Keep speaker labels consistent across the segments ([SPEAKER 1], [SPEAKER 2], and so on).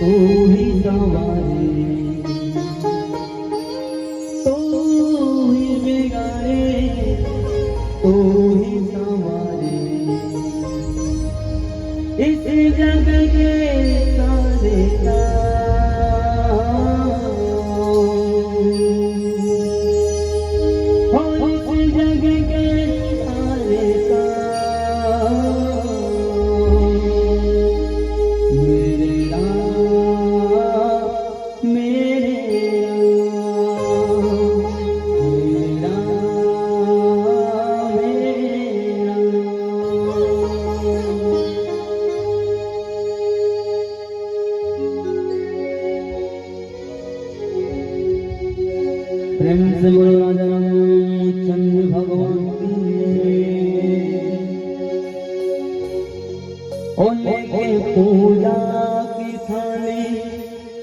[SPEAKER 1] तू ही संवारे, तू ही बिगाड़े, तू ही संवारे इस जग के सारे प्रेम से बोलो राजा रामचंद्र भगवान और लेके पूजा की थाली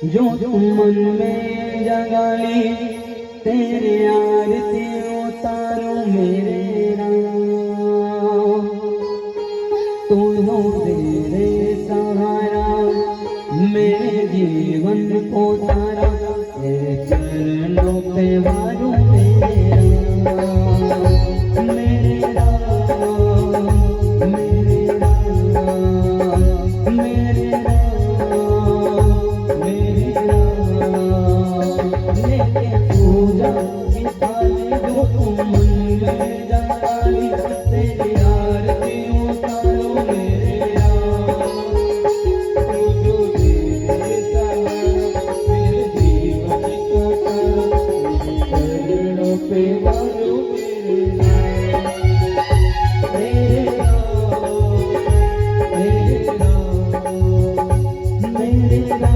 [SPEAKER 1] जो तुम मन में जगाली, तेरे आरती उतारो मेरे राम, तू हो तेरे सहारा मेरे जीवन को सारा, तेरे चरणों पे वारू मेरे राम, मेरे राम, मेरे राम, मेरे राम, मेरे राम, लेके पूजा की थाली जो तुम मन में जगाली, तेरी आरती उतारो मेरे राम, तू जो तेरे सहारा मेरे जीवन को सारा, चरणों पे वारू मेरे राम, मेरे राम, मेरे राम, मेरे राम, मेरे राम।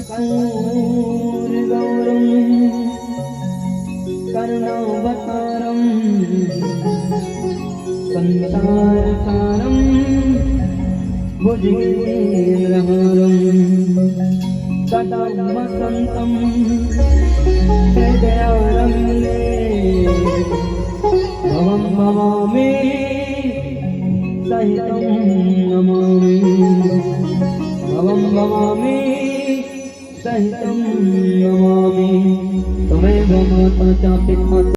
[SPEAKER 1] कर्पूरगौरं करुणावतारं संसारसारं भुजगेन्द्रहारं सदा वसन्तं हृदयारम्ये भवं भवामि सहितं नमामि भवं भवामि सहितं नमामि त्वमेव माता च पिता